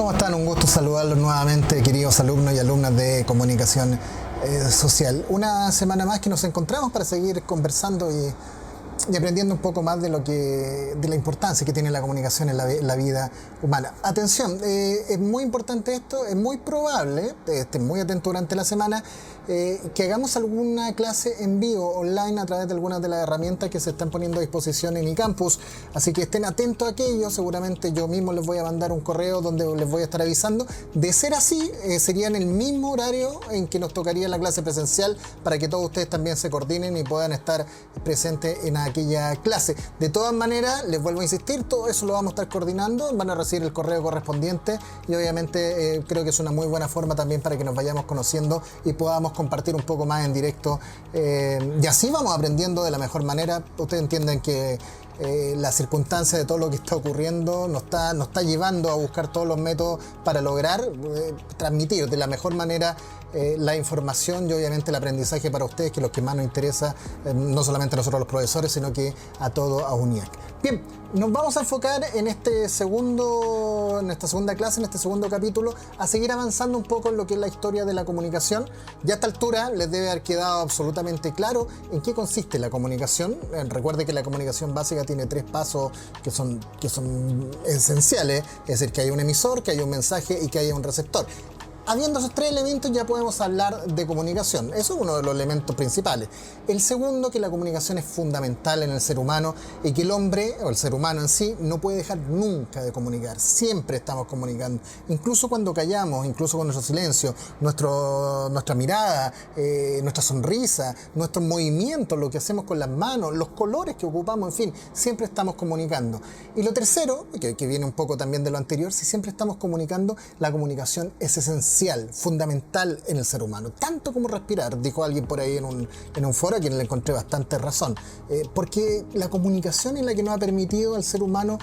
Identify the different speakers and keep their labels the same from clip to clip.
Speaker 1: ¿Cómo están? Un gusto saludarlos nuevamente, queridos alumnos y alumnas de comunicación social. Una semana más que nos encontramos para seguir conversando y aprendiendo un poco más de de la importancia que tiene la comunicación en la vida humana. Atención, es muy importante esto, es muy probable, estén muy atentos durante la semana, que hagamos alguna clase en vivo, online, a través de algunas de las herramientas que se están poniendo a disposición en iCampus. Así que estén atentos a aquello, seguramente yo mismo les voy a mandar un correo donde les voy a estar avisando. De ser así, sería en el mismo horario en que nos tocaría la clase presencial, para que todos ustedes también se coordinen y puedan estar presentes en aquella clase. De todas maneras, les vuelvo a insistir, todo eso lo vamos a estar coordinando, van a recibir el correo correspondiente y obviamente creo que es una muy buena forma también para que nos vayamos conociendo y podamos compartir un poco más en directo, y así vamos aprendiendo de la mejor manera. Ustedes entienden que la circunstancia de todo lo que está ocurriendo nos está llevando a buscar todos los métodos para lograr transmitir de la mejor manera la información y obviamente el aprendizaje para ustedes, que es lo que más nos interesa, no solamente a nosotros los profesores, sino que a todo a UNIAC. Bien, nos vamos a enfocar en esta segunda clase, en este segundo capítulo, a seguir avanzando un poco en lo que es la historia de la comunicación. Ya a esta altura les debe haber quedado absolutamente claro en qué consiste la comunicación. Recuerde que la comunicación básica tiene 3 pasos que son esenciales, es decir, que haya un emisor, que haya un mensaje y que haya un receptor. Habiendo esos 3 elementos ya podemos hablar de comunicación. Eso es uno de los elementos principales. El segundo, que la comunicación es fundamental en el ser humano y que el hombre, o el ser humano en sí, no puede dejar nunca de comunicar. Siempre estamos comunicando. Incluso cuando callamos, incluso con nuestro silencio, nuestra mirada, nuestra sonrisa, nuestros movimientos, lo que hacemos con las manos, los colores que ocupamos, en fin, siempre estamos comunicando. Y lo tercero, que viene un poco también de lo anterior, si siempre estamos comunicando, la comunicación es esencial, fundamental en el ser humano, tanto como respirar, dijo alguien por ahí en un foro, a quien le encontré bastante razón, porque la comunicación es la que nos ha permitido al ser humano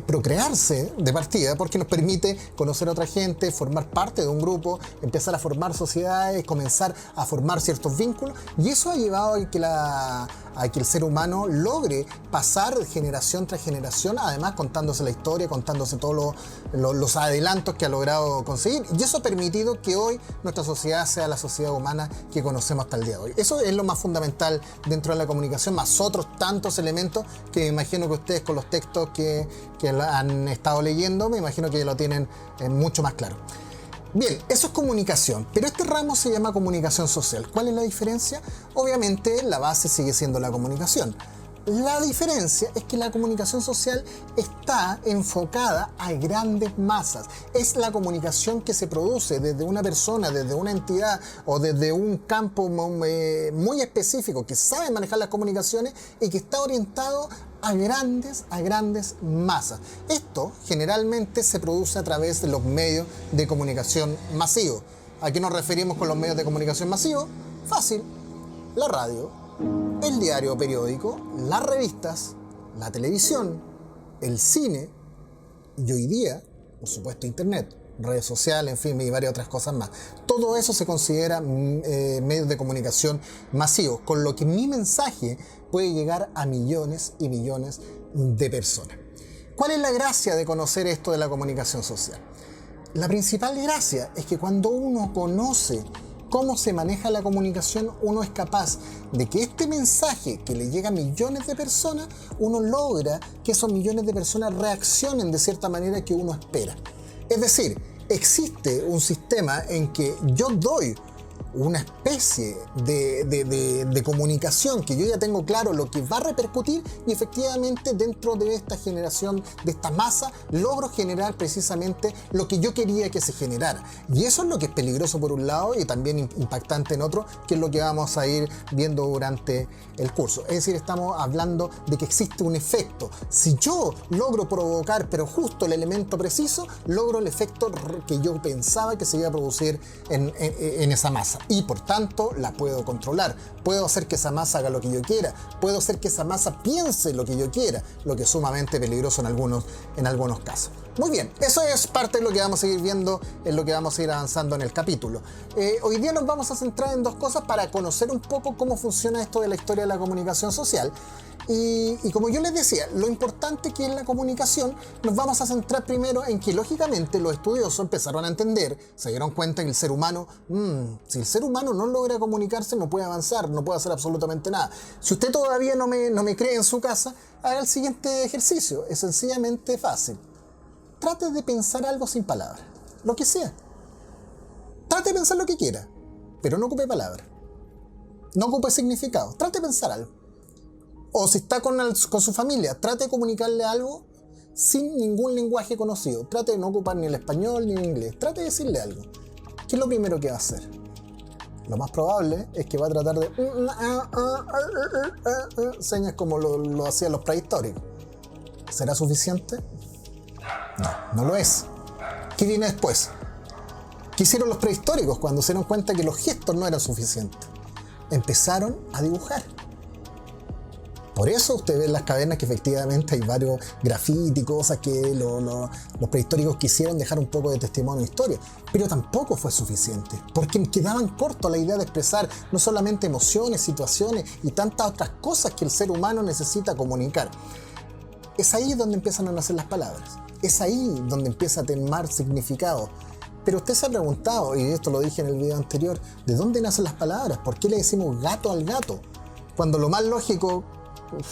Speaker 1: procrearse de partida, porque nos permite conocer a otra gente, formar parte de un grupo, empezar a formar sociedades, comenzar a formar ciertos vínculos, y eso ha llevado a que el ser humano logre pasar generación tras generación, además contándose la historia, contándose todos los adelantos que ha logrado conseguir, y eso ha permitido que hoy nuestra sociedad sea la sociedad humana que conocemos hasta el día de hoy. Eso es lo más fundamental dentro de la comunicación, más otros tantos elementos que me imagino que ustedes, con los textos que han estado leyendo, me imagino que lo tienen mucho más claro. Bien, eso es comunicación, pero este ramo se llama comunicación social. ¿Cuál es la diferencia? Obviamente la base sigue siendo la comunicación. La diferencia es que la comunicación social está enfocada a grandes masas. Es la comunicación que se produce desde una persona, desde una entidad o desde un campo muy específico que sabe manejar las comunicaciones y que está orientado a grandes masas. Esto generalmente se produce a través de los medios de comunicación masivos. ¿A qué nos referimos con los medios de comunicación masivos? Fácil: la radio, el diario o periódico, las revistas, la televisión, el cine y hoy día, por supuesto, internet, redes sociales, en fin, y varias otras cosas más. Todo eso se considera medios de comunicación masivos, con lo que mi mensaje puede llegar a millones y millones de personas. ¿Cuál es la gracia de conocer esto de la comunicación social? La principal gracia es que cuando uno conoce cómo se maneja la comunicación, uno es capaz de que este mensaje que le llega a millones de personas, uno logra que esos millones de personas reaccionen de cierta manera que uno espera. Es decir, existe un sistema en que yo doy una especie de comunicación que yo ya tengo claro lo que va a repercutir, y efectivamente dentro de esta generación, de esta masa, logro generar precisamente lo que yo quería que se generara. Y eso es lo que es peligroso por un lado y también impactante en otro, que es lo que vamos a ir viendo durante el curso. Es decir, estamos hablando de que existe un efecto. Si yo logro provocar, pero justo el elemento preciso, logro el efecto que yo pensaba que se iba a producir en esa masa. Y por tanto la puedo controlar, puedo hacer que esa masa haga lo que yo quiera, puedo hacer que esa masa piense lo que yo quiera, lo que es sumamente peligroso en algunos casos. Muy bien, eso es parte de lo que vamos a seguir viendo, en lo que vamos a ir avanzando en el capítulo. Hoy día nos vamos a centrar en dos cosas para conocer un poco cómo funciona esto de la historia de la comunicación social. Y como yo les decía, lo importante que es la comunicación, nos vamos a centrar primero en que lógicamente los estudiosos empezaron a entender, se dieron cuenta que el ser humano, si el ser humano no logra comunicarse, no puede avanzar, no puede hacer absolutamente nada. Si usted todavía no me cree en su casa, haga el siguiente ejercicio, es sencillamente fácil. Trate de pensar algo sin palabras, lo que sea. Trate de pensar lo que quiera, pero no ocupe palabras. No ocupe significado, trate de pensar algo. O si está con su familia, trate de comunicarle algo sin ningún lenguaje conocido. Trate de no ocupar ni el español ni el inglés. Trate de decirle algo. ¿Qué es lo primero que va a hacer? Lo más probable es que va a tratar de señas como lo hacían los prehistóricos. ¿Será suficiente? No lo es. ¿Qué viene después? ¿Qué hicieron los prehistóricos cuando se dieron cuenta que los gestos no eran suficientes? Empezaron a dibujar. Por eso usted ve en las cavernas que efectivamente hay varios grafitis, cosas que los prehistóricos quisieron dejar un poco de testimonio de historia. Pero tampoco fue suficiente, porque quedaban cortos a la idea de expresar no solamente emociones, situaciones y tantas otras cosas que el ser humano necesita comunicar. Es ahí donde empiezan a nacer las palabras. Es ahí donde empieza a tener significado. Pero usted se ha preguntado, y esto lo dije en el video anterior, ¿de dónde nacen las palabras? ¿Por qué le decimos gato al gato? Cuando lo más lógico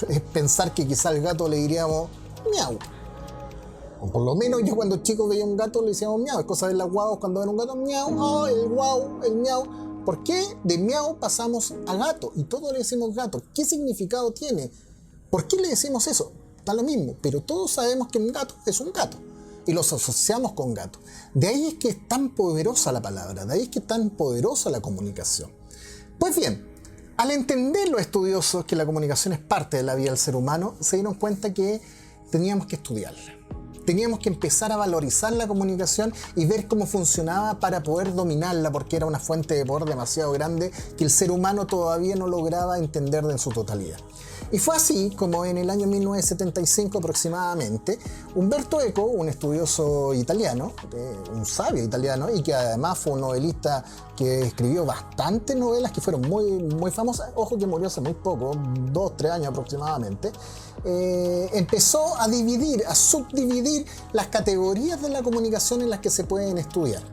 Speaker 1: es pensar que quizá al gato le diríamos miau. O por lo menos yo cuando chico veía un gato le decíamos miau. Es cosa de las guaguas cuando ven un gato, miau, oh, el guau, el miau. ¿Por qué de miau pasamos a gato? Y todos le decimos gato. ¿Qué significado tiene? ¿Por qué le decimos eso? Da lo mismo, pero todos sabemos que un gato es un gato. Y los asociamos con gato. De ahí es que es tan poderosa la palabra, de ahí es que es tan poderosa la comunicación. Pues bien, al entender los estudiosos que la comunicación es parte de la vida del ser humano, se dieron cuenta que teníamos que estudiarla. Teníamos que empezar a valorizar la comunicación y ver cómo funcionaba para poder dominarla, porque era una fuente de poder demasiado grande que el ser humano todavía no lograba entender en su totalidad. Y fue así como en el año 1975 aproximadamente, Umberto Eco, un estudioso italiano, un sabio italiano, y que además fue un novelista que escribió bastantes novelas que fueron muy famosas, ojo que murió hace muy poco, 2-3 años aproximadamente, empezó a subdividir las categorías de la comunicación en las que se pueden estudiar.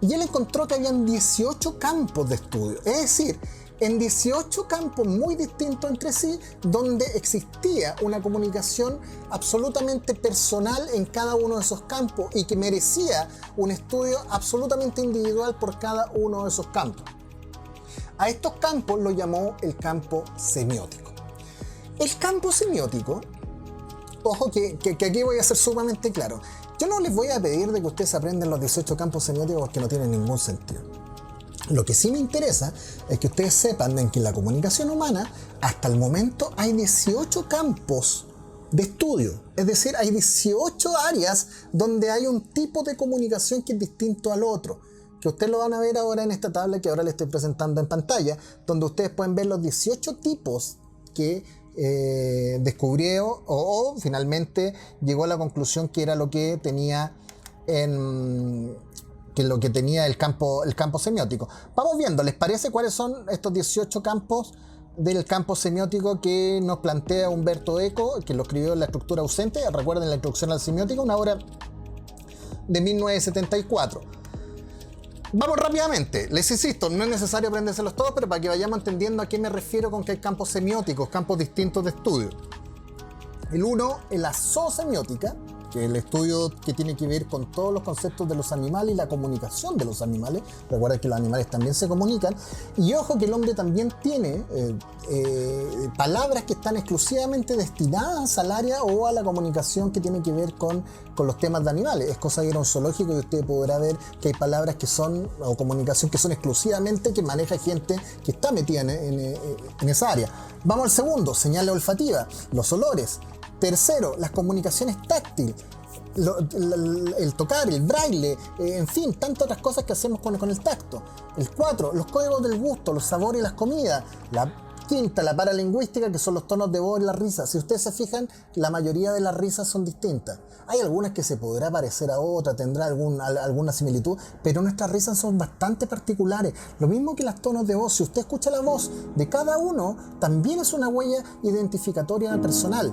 Speaker 1: Y él encontró que habían 18 campos de estudio, es decir, en 18 campos muy distintos entre sí, donde existía una comunicación absolutamente personal en cada uno de esos campos y que merecía un estudio absolutamente individual por cada uno de esos campos. A estos campos lo llamó el campo semiótico. El campo semiótico, ojo que aquí voy a ser sumamente claro, yo no les voy a pedir de que ustedes aprendan los 18 campos semióticos porque no tienen ningún sentido. Lo que sí me interesa es que ustedes sepan que en la comunicación humana, hasta el momento, hay 18 campos de estudio. Es decir, hay 18 áreas donde hay un tipo de comunicación que es distinto al otro. Que ustedes lo van a ver ahora en esta tabla que ahora les estoy presentando en pantalla, donde ustedes pueden ver los 18 tipos que descubrió o finalmente llegó a la conclusión que era lo que tenía el campo semiótico. Vamos viendo, ¿les parece cuáles son estos 18 campos del campo semiótico que nos plantea Umberto Eco, que lo escribió en La estructura ausente? Recuerden La introducción al semiótica, una obra de 1974. Vamos rápidamente, les insisto, no es necesario aprendérselos todos, pero para que vayamos entendiendo a qué me refiero con que hay campos semióticos, campos distintos de estudio. El uno es la zoosemiótica, que es el estudio que tiene que ver con todos los conceptos de los animales y la comunicación de los animales. Recuerden que los animales también se comunican. Y ojo que el hombre también tiene palabras que están exclusivamente destinadas al área o a la comunicación que tiene que ver con los temas de animales. Es cosa de ir a un zoológico y usted podrá ver que hay palabras que son, o comunicación que son exclusivamente que maneja gente que está metida en esa área. Vamos al segundo, señal olfativa, los olores. Tercero, las comunicaciones táctiles, el tocar, el braille, en fin, tantas otras cosas que hacemos con el tacto. El 4, los códigos del gusto, los sabores y las comidas. Quinta, la paralingüística, que son los tonos de voz y la risa. Si ustedes se fijan, la mayoría de las risas son distintas. Hay algunas que se podrá parecer a otras, tendrá alguna similitud, pero nuestras risas son bastante particulares. Lo mismo que los tonos de voz. Si usted escucha la voz de cada uno, también es una huella identificatoria personal.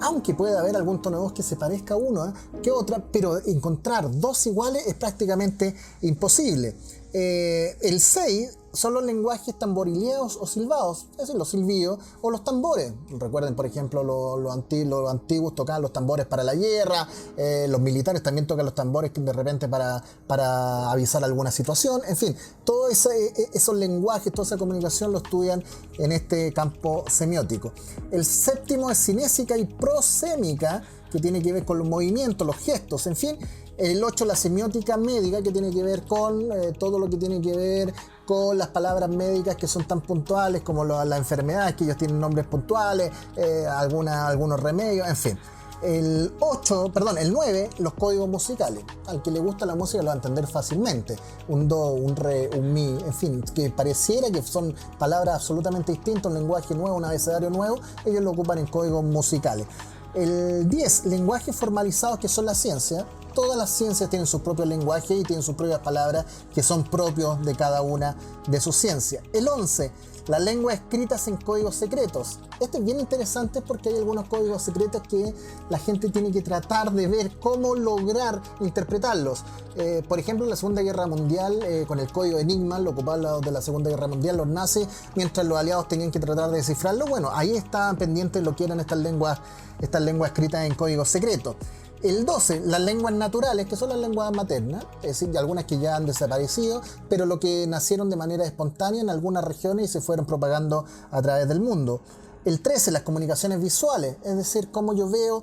Speaker 1: Aunque puede haber algún tono de voz que se parezca a uno que otra, pero encontrar dos iguales es prácticamente imposible. El 6 son los lenguajes tamborileos o silbados, es decir, los silbidos o los tambores. Recuerden, por ejemplo, los antiguos tocaban los tambores para la guerra, los militares también tocan los tambores de repente para avisar alguna situación. En fin, todos esos lenguajes, toda esa comunicación lo estudian en este campo semiótico. El 7 es cinésica y prosémica, que tiene que ver con los movimientos, los gestos, en fin. El 8, la semiótica médica, que tiene que ver con todo lo que tiene que ver con las palabras médicas que son tan puntuales como las enfermedades, que ellos tienen nombres puntuales, algunos remedios, en fin. El 9, los códigos musicales. Al que le gusta la música lo va a entender fácilmente. Un do, un re, un mi, en fin, que pareciera que son palabras absolutamente distintas, un lenguaje nuevo, un abecedario nuevo, ellos lo ocupan en códigos musicales. El 10, lenguajes formalizados, que son la ciencia. Todas las ciencias tienen sus propios lenguajes y tienen sus propias palabras que son propios de cada una de sus ciencias. El 11, las lenguas escritas en códigos secretos. Este es bien interesante porque hay algunos códigos secretos que la gente tiene que tratar de ver cómo lograr interpretarlos. Por ejemplo, en la Segunda Guerra Mundial, con el código Enigma, lo ocupaban los de la Segunda Guerra Mundial, los nazis, mientras los aliados tenían que tratar de descifrarlo. Bueno, ahí estaban pendientes lo que eran estas lenguas escritas en códigos secretos. El 12, las lenguas naturales, que son las lenguas maternas, es decir, algunas que ya han desaparecido, pero lo que nacieron de manera espontánea en algunas regiones y se fueron propagando a través del mundo. El 13, las comunicaciones visuales, es decir, cómo yo veo,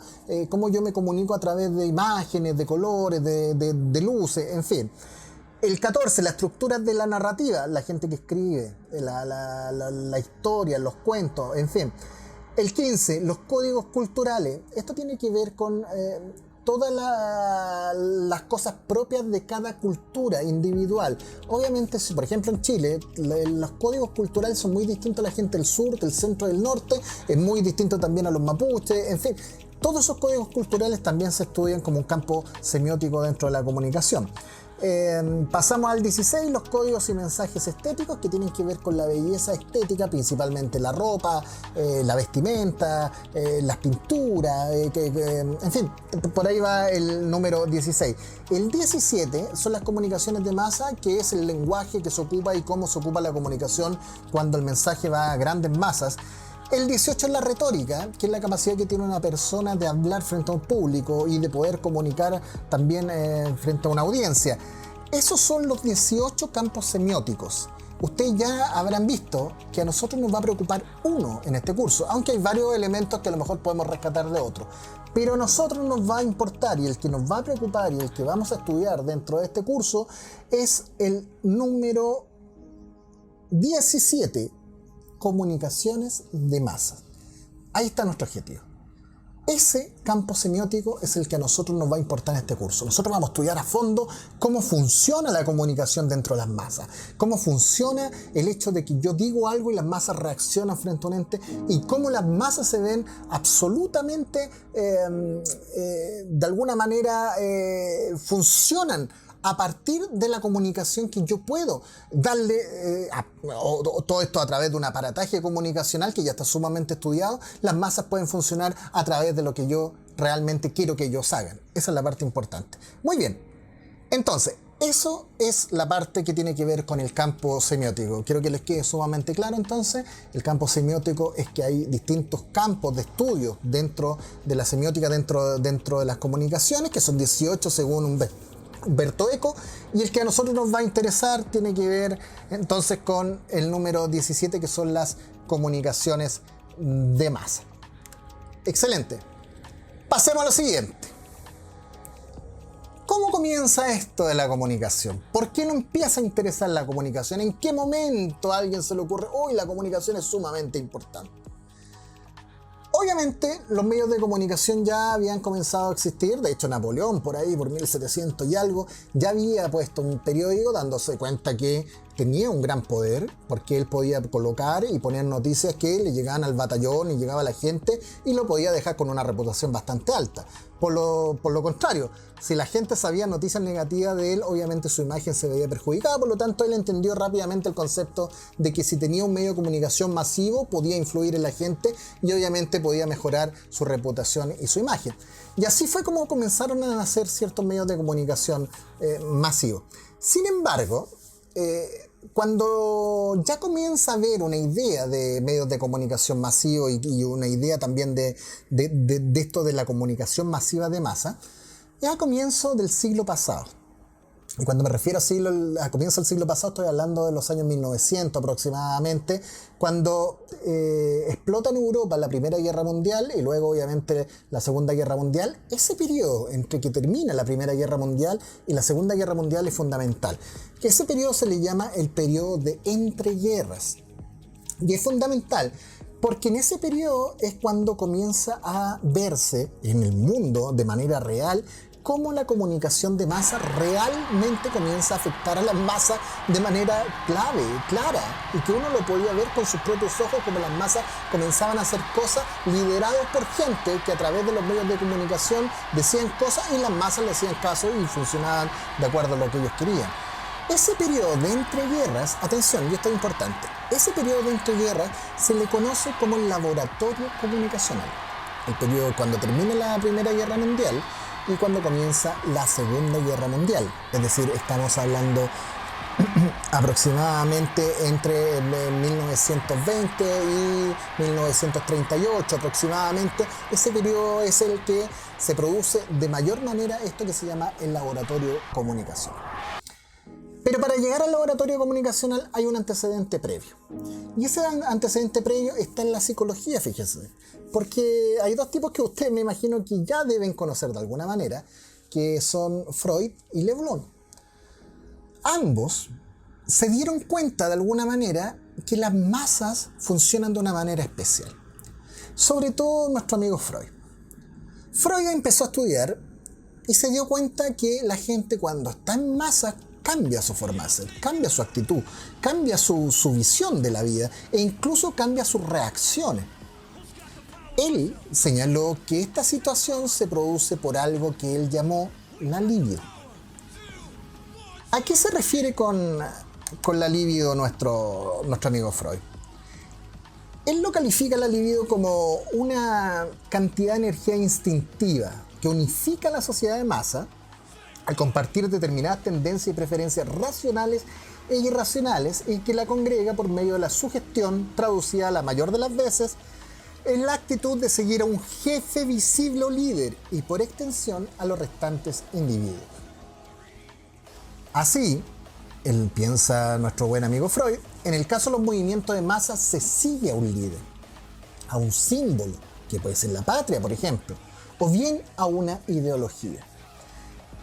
Speaker 1: cómo yo me comunico a través de imágenes, de colores, de luces, en fin. El 14, las estructuras de la narrativa, la gente que escribe, la historia, los cuentos, en fin. El 15, los códigos culturales. Esto tiene que ver con todas las cosas propias de cada cultura individual. Obviamente, si por ejemplo en Chile los códigos culturales son muy distintos a la gente del sur, del centro, del norte, es muy distinto también a los mapuches, en fin. Todos esos códigos culturales también se estudian como un campo semiótico dentro de la comunicación. Pasamos al 16, los códigos y mensajes estéticos, que tienen que ver con la belleza estética, principalmente la ropa, la vestimenta, las pinturas, en fin, por ahí va el número 16. El 17 son las comunicaciones de masa, que es el lenguaje que se ocupa y cómo se ocupa la comunicación cuando el mensaje va a grandes masas. El 18 es la retórica, que es la capacidad que tiene una persona de hablar frente a un público y de poder comunicar también frente a una audiencia. Esos son los 18 campos semióticos. Ustedes ya habrán visto que a nosotros nos va a preocupar uno en este curso, aunque hay varios elementos que a lo mejor podemos rescatar de otro. Pero a nosotros nos va a importar, y el que nos va a preocupar y el que vamos a estudiar dentro de este curso es el número 17. Comunicaciones de masa. Ahí está nuestro objetivo. Ese campo semiótico es el que a nosotros nos va a importar en este curso. Nosotros vamos a estudiar a fondo cómo funciona la comunicación dentro de las masas, cómo funciona el hecho de que yo digo algo y las masas reaccionan frente a un ente, y cómo las masas se ven absolutamente, de alguna manera, funcionan a partir de la comunicación que yo puedo darle, todo esto a través de un aparataje comunicacional que ya está sumamente estudiado. Las masas pueden funcionar a través de lo que yo realmente quiero que ellos hagan. Esa es la parte importante. Muy bien, entonces, eso es la parte que tiene que ver con el campo semiótico. Quiero que les quede sumamente claro entonces. El campo semiótico es que hay distintos campos de estudio dentro de la semiótica, dentro de las comunicaciones, que son 18 según Umberto Eco, y el que a nosotros nos va a interesar tiene que ver entonces con el número 17, que son las comunicaciones de masa. Excelente. Pasemos a lo siguiente. ¿Cómo comienza esto de la comunicación? ¿Por qué no empieza a interesar la comunicación? ¿En qué momento a alguien se le ocurre, hoy la comunicación es sumamente importante? Obviamente los medios de comunicación ya habían comenzado a existir. De hecho, Napoleón por ahí, por 1700 y algo, ya había puesto un periódico dándose cuenta que tenía un gran poder porque él podía colocar y poner noticias que le llegaban al batallón y llegaba a la gente y lo podía dejar con una reputación bastante alta. Por lo contrario, si la gente sabía noticias negativas de él, obviamente su imagen se veía perjudicada, por lo tanto él entendió rápidamente el concepto de que si tenía un medio de comunicación masivo podía influir en la gente y obviamente podía mejorar su reputación y su imagen. Y así fue como comenzaron a nacer ciertos medios de comunicación masivos. Sin embargo, cuando ya comienza a haber una idea de medios de comunicación masivos y una idea también de esto de la comunicación masiva de masa, es a comienzo del siglo pasado. Y cuando me refiero a comienzo del siglo pasado, estoy hablando de los años 1900 aproximadamente, cuando explota en Europa la Primera Guerra Mundial y luego obviamente la Segunda Guerra Mundial. Ese periodo entre que termina la Primera Guerra Mundial y la Segunda Guerra Mundial es fundamental. Que ese periodo se le llama el periodo de entreguerras. Y es fundamental porque en ese periodo es cuando comienza a verse en el mundo de manera real cómo la comunicación de masa realmente comienza a afectar a las masas de manera clara, y que uno lo podía ver con sus propios ojos, como las masas comenzaban a hacer cosas liderados por gente que a través de los medios de comunicación decían cosas y las masas le hacían caso y funcionaban de acuerdo a lo que ellos querían. Ese periodo de entreguerras, atención, y esto es importante, ese periodo de entreguerras se le conoce como el laboratorio comunicacional. El periodo cuando termina la Primera Guerra Mundial y cuando comienza la Segunda Guerra Mundial. Es decir, estamos hablando aproximadamente entre 1920 y 1938 aproximadamente. Ese periodo es el que se produce de mayor manera esto que se llama el laboratorio comunicacional. Pero para llegar al laboratorio comunicacional hay un antecedente previo. Y ese antecedente previo está en la psicología, fíjense. Porque hay dos tipos que ustedes me imagino que ya deben conocer de alguna manera, que son Freud y Le Bon. Ambos se dieron cuenta de alguna manera que las masas funcionan de una manera especial. Sobre todo nuestro amigo Freud. Freud empezó a estudiar y se dio cuenta que la gente cuando está en masas cambia su forma de ser, cambia su actitud, cambia su visión de la vida e incluso cambia sus reacciones. Él señaló que esta situación se produce por algo que él llamó la libido. ¿A qué se refiere con la libido nuestro amigo Freud? Él lo califica la libido como una cantidad de energía instintiva que unifica a la sociedad de masa al compartir determinadas tendencias y preferencias racionales e irracionales y que la congrega por medio de la sugestión traducida la mayor de las veces en la actitud de seguir a un jefe visible o líder y por extensión a los restantes individuos. Así, él piensa nuestro buen amigo Freud, en el caso de los movimientos de masa se sigue a un líder, a un símbolo, que puede ser la patria, por ejemplo, o bien a una ideología.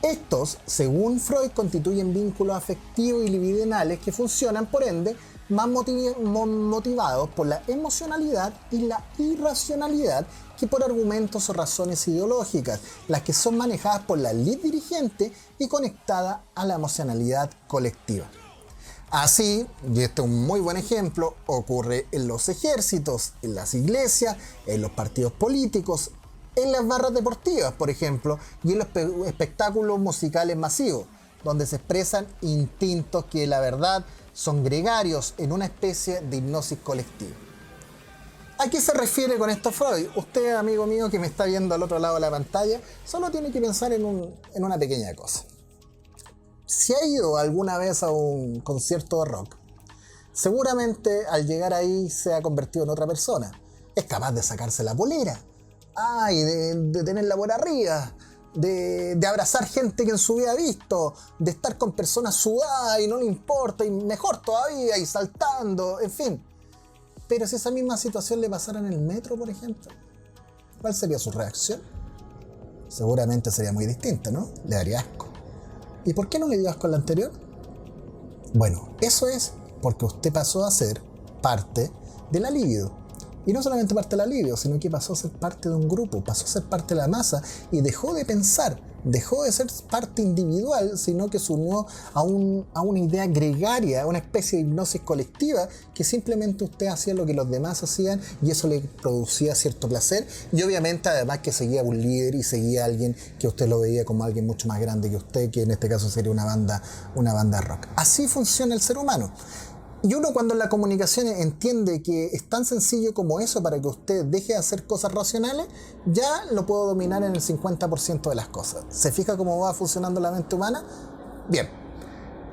Speaker 1: Estos, según Freud, constituyen vínculos afectivos y libidinales que funcionan, por ende, más motivados por la emocionalidad y la irracionalidad que por argumentos o razones ideológicas, las que son manejadas por la élite dirigente y conectadas a la emocionalidad colectiva. Así, y este es un muy buen ejemplo, ocurre en los ejércitos, en las iglesias, en los partidos políticos, en las barras deportivas, por ejemplo, y en los espectáculos musicales masivos, donde se expresan instintos que, la verdad, son gregarios en una especie de hipnosis colectiva. ¿A qué se refiere con esto Freud? Usted, amigo mío, que me está viendo al otro lado de la pantalla, solo tiene que pensar en una pequeña cosa. Si ha ido alguna vez a un concierto de rock, seguramente al llegar ahí se ha convertido en otra persona. Es capaz de sacarse la polera, de tenerla por arriba, de abrazar gente que en su vida ha visto, de estar con personas sudadas y no le importa, y mejor todavía, y saltando, en fin. Pero si esa misma situación le pasara en el metro, por ejemplo, ¿cuál sería su reacción? Seguramente sería muy distinta, ¿no? Le daría asco. ¿Y por qué no le dio asco a la anterior? Bueno, eso es porque usted pasó a ser parte de la libido. Y no solamente parte del alivio, sino que pasó a ser parte de un grupo, pasó a ser parte de la masa y dejó de pensar, dejó de ser parte individual, sino que se unió a una idea gregaria, a una especie de hipnosis colectiva, que simplemente usted hacía lo que los demás hacían y eso le producía cierto placer. Y obviamente además que seguía un líder y seguía a alguien que usted lo veía como alguien mucho más grande que usted, que en este caso sería una banda rock. Así funciona el ser humano. Y uno cuando en la comunicación entiende que es tan sencillo como eso para que usted deje de hacer cosas racionales, ya lo puedo dominar en el 50% de las cosas. ¿Se fija cómo va funcionando la mente humana? Bien,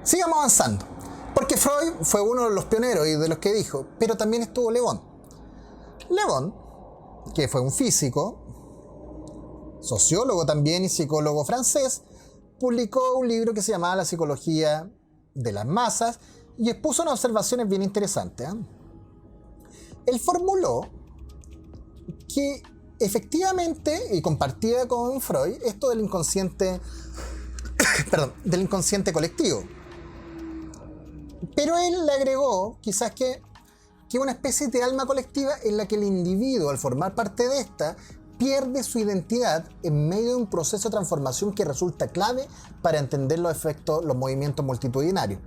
Speaker 1: sigamos avanzando. Porque Freud fue uno de los pioneros y de los que dijo, pero también estuvo Le Bon. Le Bon, que fue un físico, sociólogo también y psicólogo francés, publicó un libro que se llamaba La psicología de las masas, y expuso unas observaciones bien interesantes. Él formuló que efectivamente, y compartía con Freud, esto del inconsciente, del inconsciente colectivo. Pero él le agregó, quizás que una especie de alma colectiva en la que el individuo, al formar parte de esta, pierde su identidad en medio de un proceso de transformación que resulta clave para entender los efectos, los movimientos multitudinarios.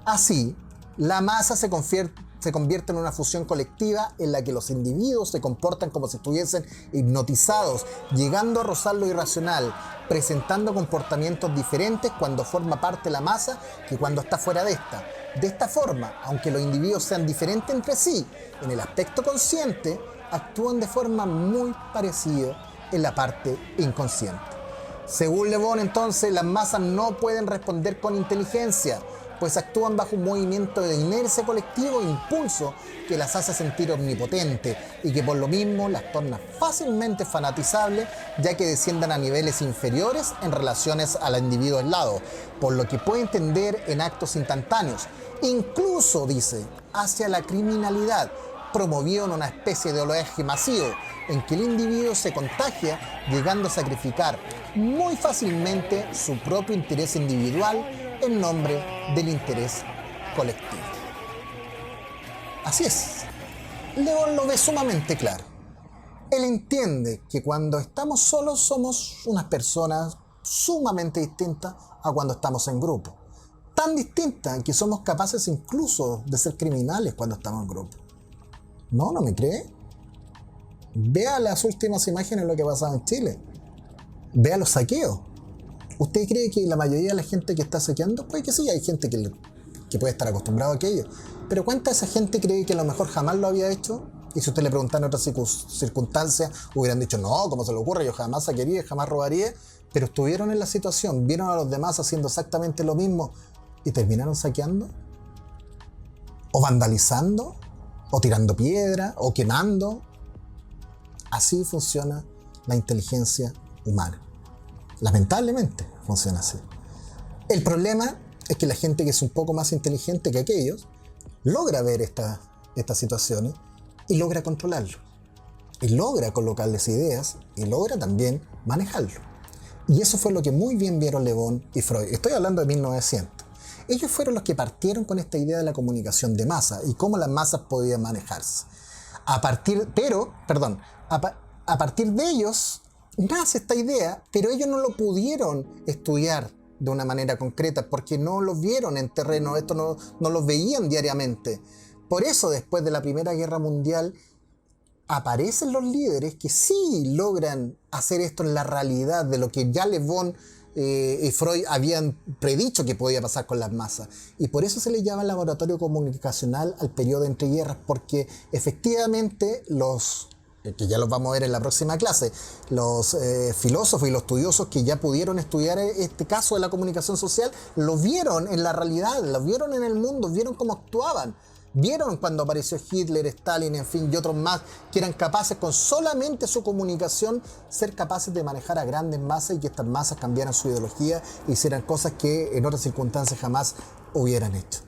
Speaker 1: Así, la masa se convierte en una fusión colectiva en la que los individuos se comportan como si estuviesen hipnotizados, llegando a rozar lo irracional, presentando comportamientos diferentes cuando forma parte de la masa que cuando está fuera de esta. De esta forma, aunque los individuos sean diferentes entre sí, en el aspecto consciente, actúan de forma muy parecida en la parte inconsciente. Según Le Bon, entonces, las masas no pueden responder con inteligencia, pues actúan bajo un movimiento de inercia colectivo e impulso que las hace sentir omnipotentes y que por lo mismo las torna fácilmente fanatizables, ya que desciendan a niveles inferiores en relaciones al individuo aislado, por lo que pueden tender en actos instantáneos, incluso, dice, hacia la criminalidad, promoviendo una especie de oleaje masivo en que el individuo se contagia, llegando a sacrificar muy fácilmente su propio interés individual en nombre del interés colectivo. Así es. Le Bon lo ve sumamente claro. Él entiende que cuando estamos solos somos unas personas sumamente distintas a cuando estamos en grupo. Tan distintas que somos capaces incluso de ser criminales cuando estamos en grupo. ¿No me cree? Vea las últimas imágenes de lo que pasaba en Chile. Vea los saqueos. ¿Usted cree que la mayoría de la gente que está saqueando? Pues que sí, hay gente que puede estar acostumbrado a aquello. Pero ¿cuánta de esa gente cree que a lo mejor jamás lo había hecho? Y si usted le preguntara en otras circunstancias, hubieran dicho, no, ¿cómo se le ocurre? Yo jamás saquearía, jamás robaría. Pero estuvieron en la situación, vieron a los demás haciendo exactamente lo mismo y terminaron saqueando, o vandalizando, o tirando piedra, o quemando. Así funciona la inteligencia humana. Lamentablemente funciona así. El problema es que la gente que es un poco más inteligente que aquellos logra ver estas situaciones y logra controlarlo. Y logra colocarles ideas y logra también manejarlo. Y eso fue lo que muy bien vieron Le Bon y Freud. Estoy hablando de 1900. Ellos fueron los que partieron con esta idea de la comunicación de masa y cómo las masas podían manejarse. A partir de ellos nace esta idea, pero ellos no lo pudieron estudiar de una manera concreta porque no lo vieron en terreno, esto no lo veían diariamente. Por eso después de la Primera Guerra Mundial aparecen los líderes que sí logran hacer esto en la realidad de lo que ya Le Bon y Freud habían predicho que podía pasar con las masas. Y por eso se le llama laboratorio comunicacional al periodo entre guerras, porque efectivamente que ya los vamos a ver en la próxima clase, los filósofos y los estudiosos que ya pudieron estudiar este caso de la comunicación social, lo vieron en la realidad, lo vieron en el mundo, vieron cómo actuaban. Vieron cuando apareció Hitler, Stalin, en fin, y otros más, que eran capaces con solamente su comunicación ser capaces de manejar a grandes masas y que estas masas cambiaran su ideología e hicieran cosas que en otras circunstancias jamás hubieran hecho.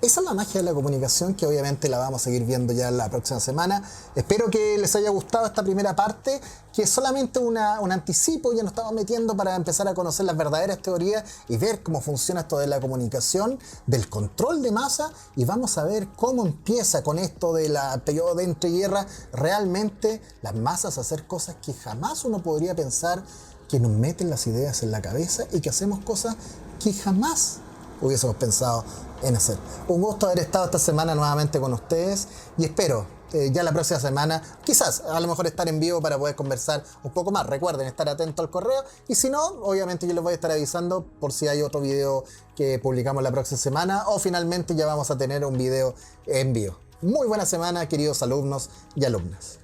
Speaker 1: Esa es la magia de la comunicación, que obviamente la vamos a seguir viendo ya la próxima semana. Espero que les haya gustado esta primera parte, que es solamente un anticipo. Ya nos estamos metiendo para empezar a conocer las verdaderas teorías y ver cómo funciona esto de la comunicación, del control de masa, y vamos a ver cómo empieza con esto del periodo de entreguerra realmente las masas a hacer cosas que jamás uno podría pensar, que nos meten las ideas en la cabeza y que hacemos cosas que jamás hubiésemos pensado en hacer. Un gusto haber estado esta semana nuevamente con ustedes y espero ya la próxima semana, quizás a lo mejor estar en vivo para poder conversar un poco más. Recuerden estar atentos al correo y si no, obviamente yo les voy a estar avisando por si hay otro video que publicamos la próxima semana o finalmente ya vamos a tener un video en vivo. Muy buena semana, queridos alumnos y alumnas.